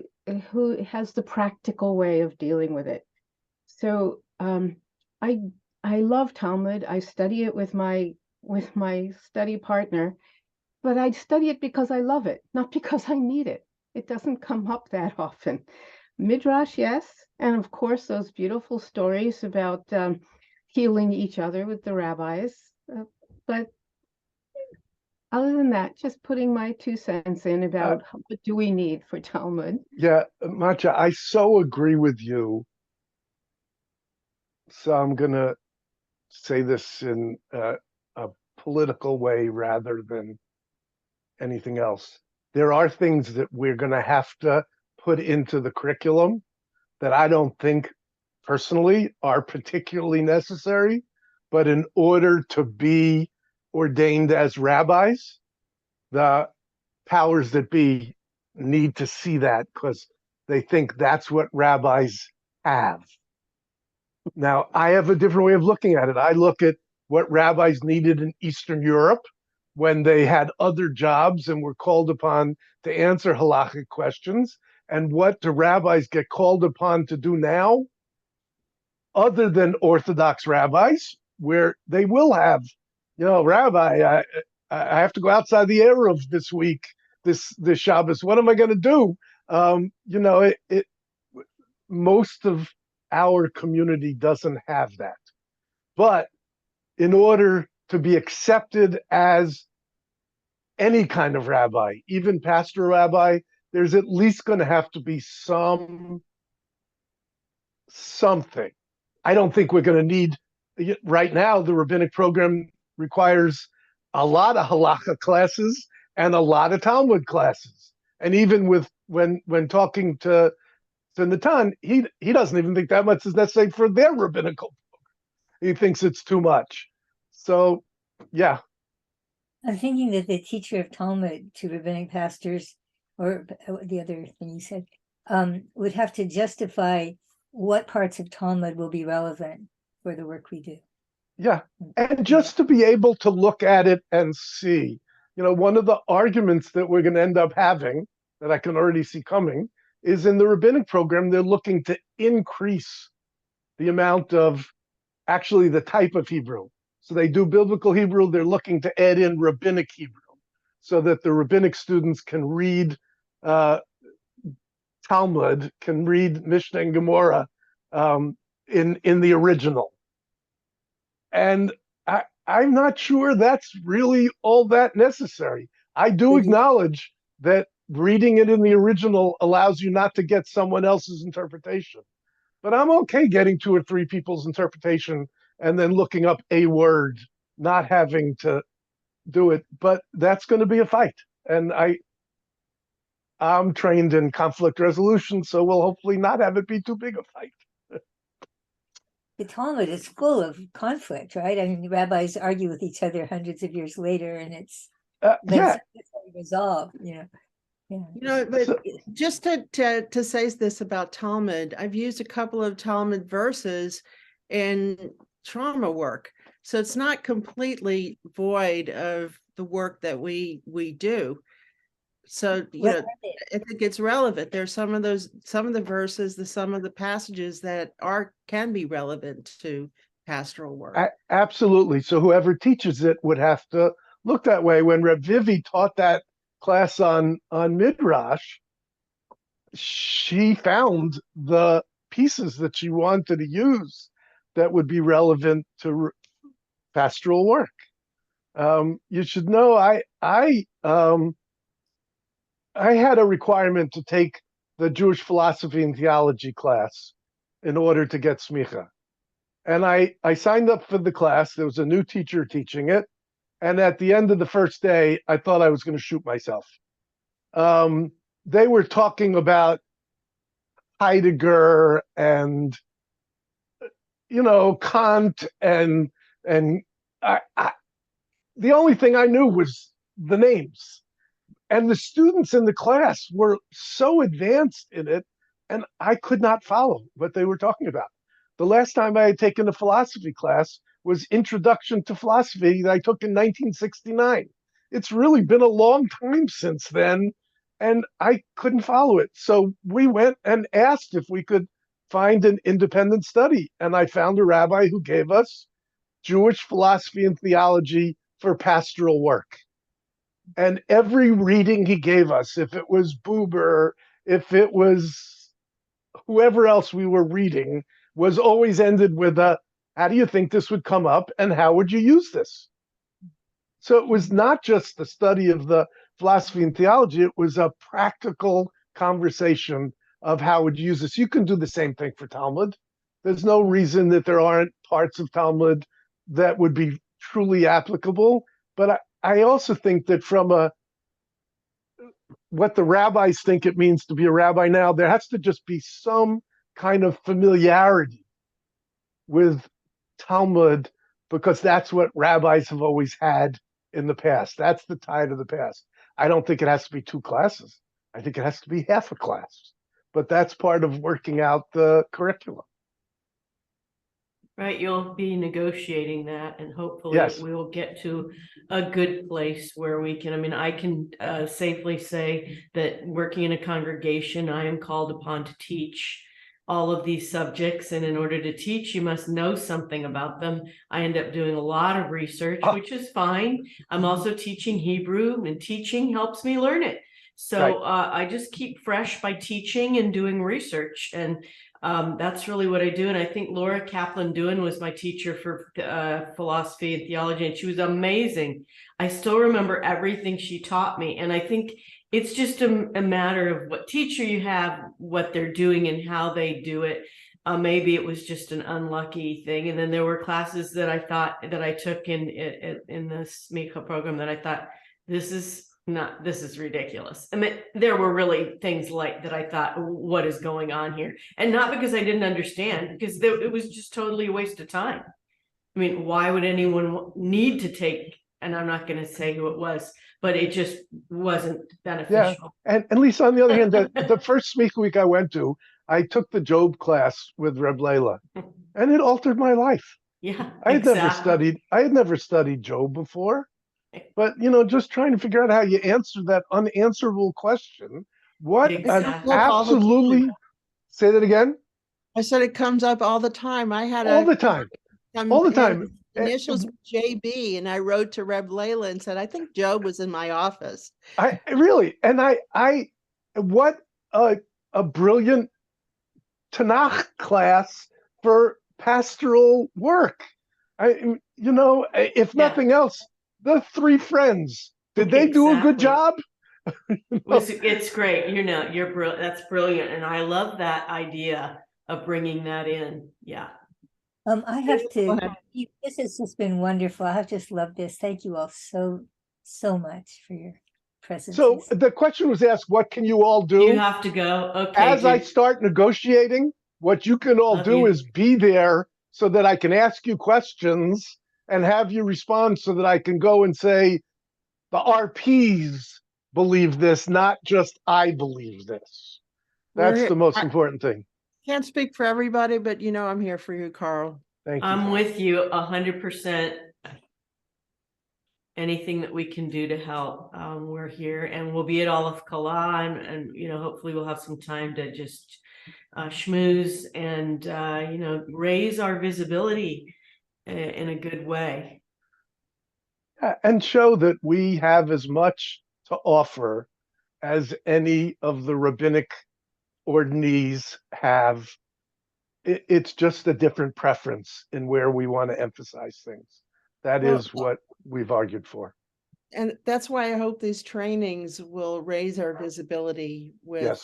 has the practical way of dealing with it. So I love Talmud. I study it with my study partner, but I study it because I love it, not because I need it. It doesn't come up that often. Midrash, yes, and of course those beautiful stories about healing each other with the rabbis. But other than that, just putting my 2 cents in about what do we need for Talmud. yeah, Matcha, I so agree with you. So I'm gonna say this in a political way rather than anything else. There are things that we're gonna have to put into the curriculum that I don't think personally are particularly necessary, but in order to be ordained as rabbis, the powers that be need to see that because they think that's what rabbis have. Now, I have a different way of looking at it. I look at what rabbis needed in Eastern Europe when they had other jobs and were called upon to answer halachic questions, and what do rabbis get called upon to do now, other than Orthodox rabbis, where they will have, Rabbi, I have to go outside the Eruv this week, this Shabbos. What am I going to do? Most of our community doesn't have that. But in order to be accepted as any kind of rabbi, even pastoral rabbi, there's at least going to have to be something. I don't think we're going to need, right now, the rabbinic program requires a lot of halakha classes and a lot of Talmud classes. And even with when talking to Natan, he doesn't even think that much is necessary for their rabbinical program. He thinks it's too much. So, yeah. I'm thinking that the teacher of Talmud to rabbinic pastors, or the other thing you said, would have to justify what parts of Talmud will be relevant for the work we do. Yeah. And just to be able to look at it and see, one of the arguments that we're going to end up having that I can already see coming is in the rabbinic program, they're looking to increase the amount of actually the type of Hebrew. So they do biblical Hebrew, they're looking to add in rabbinic Hebrew so that the rabbinic students can read Talmud, can read Mishnah and Gemara in the original. And I'm not sure that's really all that necessary. I do acknowledge that reading it in the original allows you not to get someone else's interpretation. But I'm okay getting 2 or 3 people's interpretation and then looking up a word, not having to do it. But that's going to be a fight. And I'm trained in conflict resolution, so we'll hopefully not have it be too big a fight. The Talmud is full of conflict, right? I mean, the rabbis argue with each other hundreds of years later, and it's resolved, Yeah. But just to say this about Talmud, I've used a couple of Talmud verses in trauma work. So it's not completely void of the work that we do. So, I think it's relevant. There's some of the verses, some of the passages that can be relevant to pastoral work. Absolutely. So whoever teaches it would have to look that way. When Reb Vivi taught that class on Midrash, she found the pieces that she wanted to use that would be relevant to pastoral work. You should know, I had a requirement to take the Jewish philosophy and theology class in order to get smicha. And I signed up for the class. There was a new teacher teaching it. And at the end of the first day, I thought I was going to shoot myself. They were talking about Heidegger and, Kant. And the only thing I knew was the names. And the students in the class were so advanced in it, and I could not follow what they were talking about. The last time I had taken a philosophy class was Introduction to Philosophy that I took in 1969. It's really been a long time since then, and I couldn't follow it. So we went and asked if we could find an independent study, and I found a rabbi who gave us Jewish philosophy and theology for pastoral work. And every reading he gave us, if it was Buber, if it was whoever else we were reading, was always ended with how do you think this would come up and how would you use this? So it was not just the study of the philosophy and theology, it was a practical conversation of how would you use this. You can do the same thing for Talmud. There's no reason that there aren't parts of Talmud that would be truly applicable. But I also think that from what the rabbis think it means to be a rabbi now, there has to just be some kind of familiarity with Talmud, because that's what rabbis have always had in the past. That's the tide of the past. I don't think it has to be 2 classes. I think it has to be half a class. But that's part of working out the curriculum. Right, you'll be negotiating that, and hopefully Yes. we will get to a good place where we can, I can safely say that working in a congregation, I am called upon to teach all of these subjects. And in order to teach, you must know something about them. I end up doing a lot of research, which is fine. I'm also teaching Hebrew, and teaching helps me learn it. So I just keep fresh by teaching and doing research. And That's really what I do. And I think Laura Kaplan Dewin was my teacher for philosophy and theology, and she was amazing. I still remember everything she taught me. And I think it's just a matter of what teacher you have, what they're doing and how they do it. Maybe it was just an unlucky thing. And then there were classes that I thought that I took in this MECA program that I thought, this is ridiculous. I mean, there were really things like that I thought, what is going on here? And not because I didn't understand, because it was just totally a waste of time. I mean, why would anyone need to take, and I'm not going to say who it was, but it just wasn't beneficial. And Lisa, on the other hand, the first MECA week I went to, I took the Job class with Reb Leila, and it altered my life. Yeah, I had never studied Job before. But, just trying to figure out how you answer that unanswerable question. What Exactly. absolutely, say that again? I said it comes up all the time. I had all the time. Initials JB, and I wrote to Reb Leila and said, I think Job was in my office. I really, and I what a brilliant Tanakh class for pastoral work. If nothing else, the three friends, did they do a good job? It's great. You're brilliant. That's brilliant. And I love that idea of bringing that in. Yeah. I have to, this has just been wonderful. I've just loved this. Thank you all so much for your presence. So the question was asked, what can you all do? You have to go. Okay. As I start negotiating, what you can all do is be there so that I can ask you questions and have you respond so that I can go and say, the RPs believe this, not just I believe this. That's the most important thing. Can't speak for everybody, but I'm here for you, Carl. Thank you. I'm with you 100%. Anything that we can do to help, we're here, and we'll be at all of Kala, and hopefully we'll have some time to just schmooze and raise our visibility in a good way. And show that we have as much to offer as any of the rabbinic ordinaries have. It's just a different preference in where we want to emphasize things. That is what we've argued for. And that's why I hope these trainings will raise our visibility with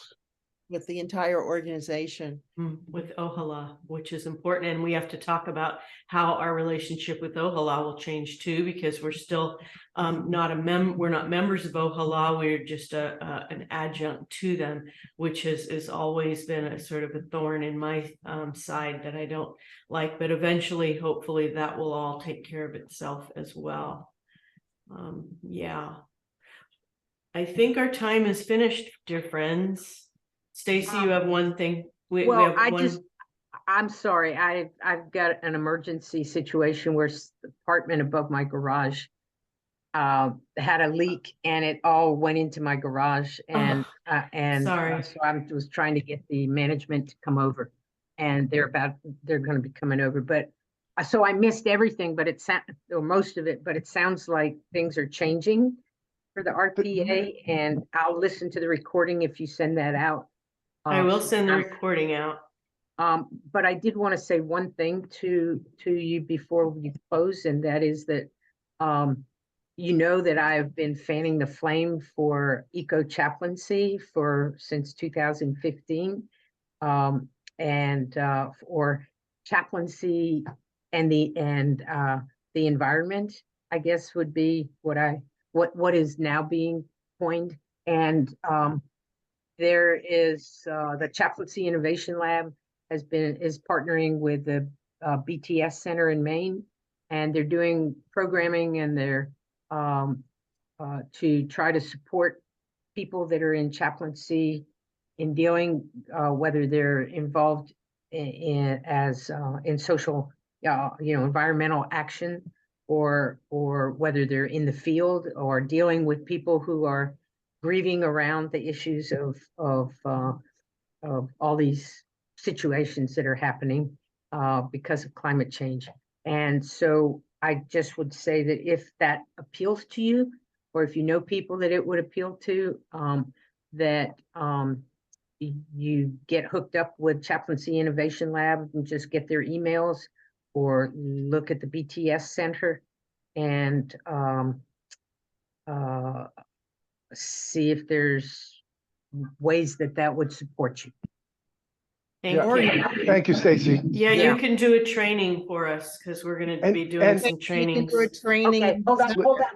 the entire organization. With Ohala, which is important. And we have to talk about how our relationship with Ohala will change too, because we're still we're not members of Ohala. We're just an adjunct to them, which has always been a sort of a thorn in my side that I don't like, but eventually, hopefully that will all take care of itself as well. Yeah. I think our time is finished, dear friends. Stacy, you have one thing. I'm sorry. I've got an emergency situation where the apartment above my garage had a leak, and it all went into my garage, and so I was trying to get the management to come over, and they're going to be coming over, but so I missed everything, but or most of it, but it sounds like things are changing for the RPA, and I'll listen to the recording if you send that out. I will send the recording out. But I did want to say one thing to you before we close, and that is that that I have been fanning the flame for eco-chaplaincy since 2015, and for chaplaincy and the environment, I guess, would be what is now being coined. And there is the Chaplaincy Innovation Lab is partnering with the BTS Center in Maine, and they're doing programming, and they're to try to support people that are in chaplaincy in dealing whether they're involved in social environmental action, or whether they're in the field or dealing with people who are grieving around the issues of all these situations that are happening because of climate change. And so I just would say that if that appeals to you, or if you know people that it would appeal to, that you get hooked up with Chaplaincy Innovation Lab and just get their emails, or look at the BTS Center and see if there's ways that would support you. Thank Yeah. you. Thank you, Stacy. Yeah, Yeah. you can do a training for us because we're going to And- be doing and- some You can trainings. do a training. Okay, hold on, hold on.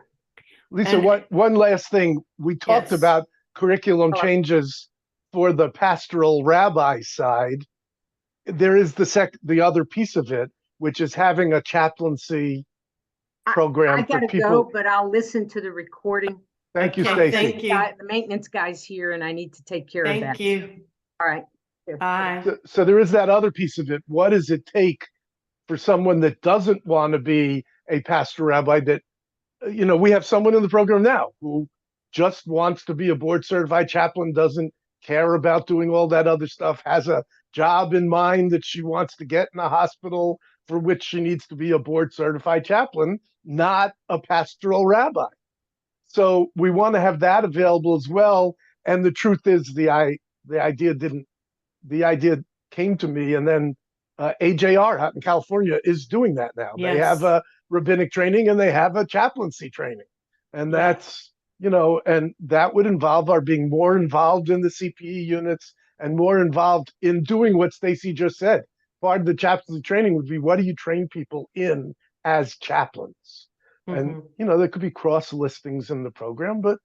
Lisa, And- one last thing. We talked Yes. about curriculum Hello. changes for the pastoral rabbi side. There is the other piece of it, which is having a chaplaincy program I for gotta people. go, but I'll listen to the recording. Thank you, Okay, Stacy. thank you. The maintenance guy's here and I need to take care of that. Thank you. All right. Bye. So there is that other piece of it. What does it take for someone that doesn't want to be a pastoral rabbi? That, we have someone in the program now who just wants to be a board certified chaplain, doesn't care about doing all that other stuff, has a job in mind that she wants to get in a hospital for which she needs to be a board certified chaplain, not a pastoral rabbi. So we want to have that available as well. And the truth is the idea came to me, and then AJR out in California is doing that now. They Yes. have a rabbinic training and they have a chaplaincy training. And Yeah. that's, and that would involve our being more involved in the CPE units and more involved in doing what Stacy just said. Part of the chaplaincy training would be, what do you train people in as chaplains? And, Mhm. there could be cross listings in the program, but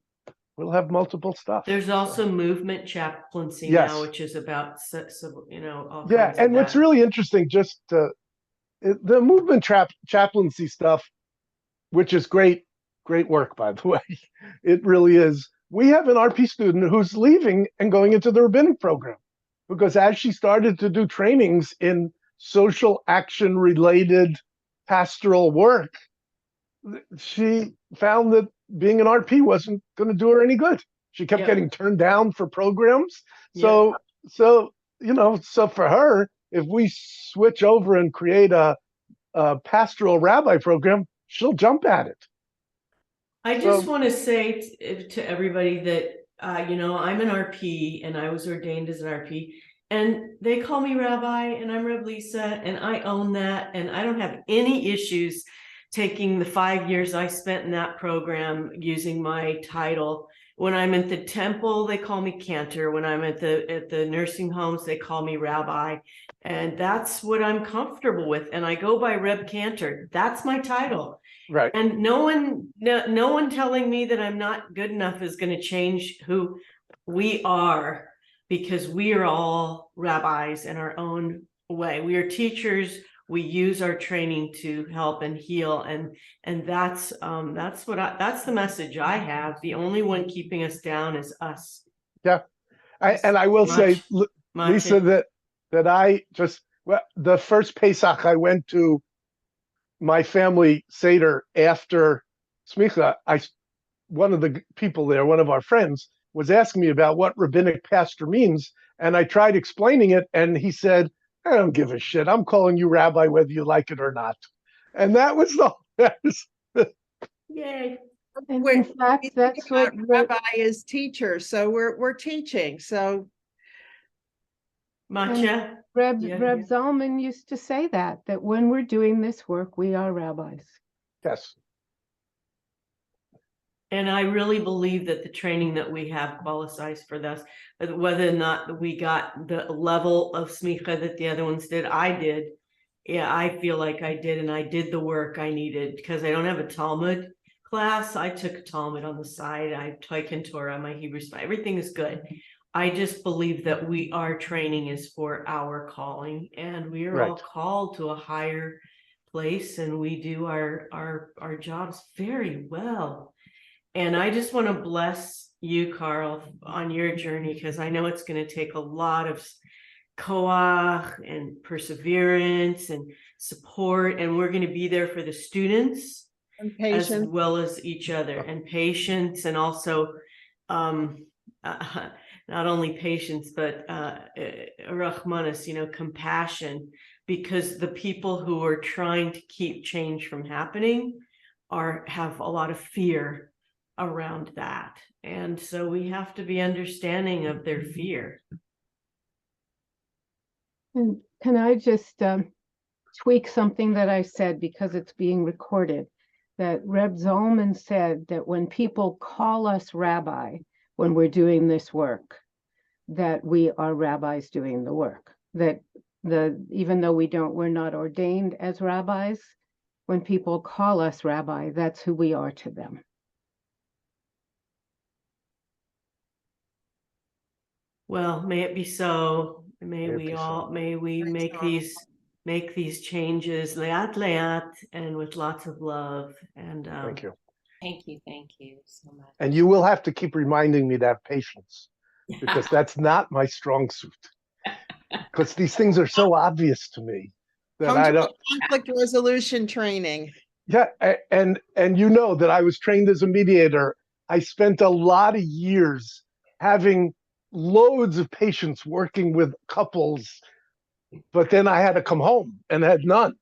we'll have multiple stuff. There's also movement chaplaincy Yes. now, which is about, all Yeah, kinds of and what's that. really interesting, just the movement chaplaincy stuff, which is great work, by the way. It really is. We have an RP student who's leaving and going into the rabbinic program because as she started to do trainings in social action related pastoral work, she found that being an RP wasn't going to do her any good. She kept Yep. getting turned down for programs. Yeah. So for her, if we switch over and create a pastoral rabbi program, she'll jump at it. I just want to say to everybody that, I'm an RP and I was ordained as an RP, and they call me Rabbi and I'm Reb Lisa and I own that. And I don't have any issues taking the 5 years I spent in that program using my title. When I'm at the temple, they call me Cantor. When I'm at the nursing homes, they call me Rabbi. And that's what I'm comfortable with. And I go by Reb Cantor. That's my title. Right. And no one telling me that I'm not good enough is going to change who we are, because we are all rabbis in our own way. We are teachers. We use our training to help and heal, and that's the message I have. The only one keeping us down is us. Yeah, I will say, Lisa, that I just the first Pesach I went to my family Seder after Smicha, one of the people there, one of our friends, was asking me about what rabbinic pastor means, and I tried explaining it, and he said, "I don't give a shit. I'm calling you rabbi whether you like it or not." And that was Yay. And in fact, that's what Rabbi is teacher, so we're teaching. So Matcha. Reb Yeah. Zalman used to say that when we're doing this work, we are rabbis. yes. And I really believe that the training that we have qualifies for this, whether or not we got the level of smicha that the other ones did. I did. Yeah, I feel like I did, and I did the work I needed because I don't have a Talmud class. I took a Talmud on the side. I taken Torah, my Hebrew stuff. Everything is good. I just believe that our training is for our calling, and we are all called to a higher place, and we do our jobs very well. And I just want to bless you, Carl, on your journey, because I know it's going to take a lot of koach and perseverance and support, and we're going to be there for the students and as patience. well as each other, and patience, and also not only patience, but rachmanis, compassion, because the people who are trying to keep change from happening have a lot of fear around that. And so we have to be understanding of their fear. And can I just tweak something that I said because it's being recorded? That Reb Zalman said that when people call us rabbi, when we're doing this work, that we are rabbis doing the work. That even though we're not ordained as rabbis, when people call us rabbi, that's who we are to them. Well, may it be so. May it be so. May we Thanks, make these changes leat leat and with lots of love. And Thank you. Thank you so much. And you will have to keep reminding me to have patience, because that's not my strong suit. Because these things are so obvious to me that Come I to don't. a conflict resolution training. Yeah, and you know that I was trained as a mediator. I spent a lot of years having loads of patience working with couples, but then I had to come home and had none.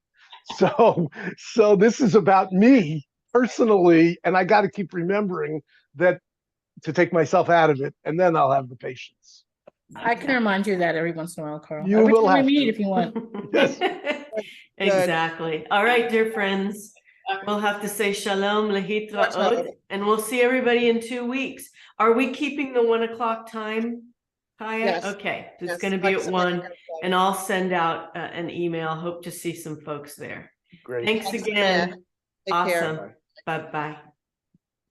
So this is about me personally, and I got to keep remembering that, to take myself out of it, and then I'll have the patience. I can remind you of that every once in a while, Carl. You Every will time we have meet, to. if you want. Yes. Exactly. All right, dear friends. We'll have to say shalom lehitraot, and we'll see everybody in 2 weeks. Are we keeping the 1 o'clock time, Kaya? Yes. Okay, it's Yes, going to be like at 1, Samantha said. and I'll send out an email. Hope to see some folks there. Great. Thanks Thanks, again. Samantha. Take care. Awesome. Bye-bye.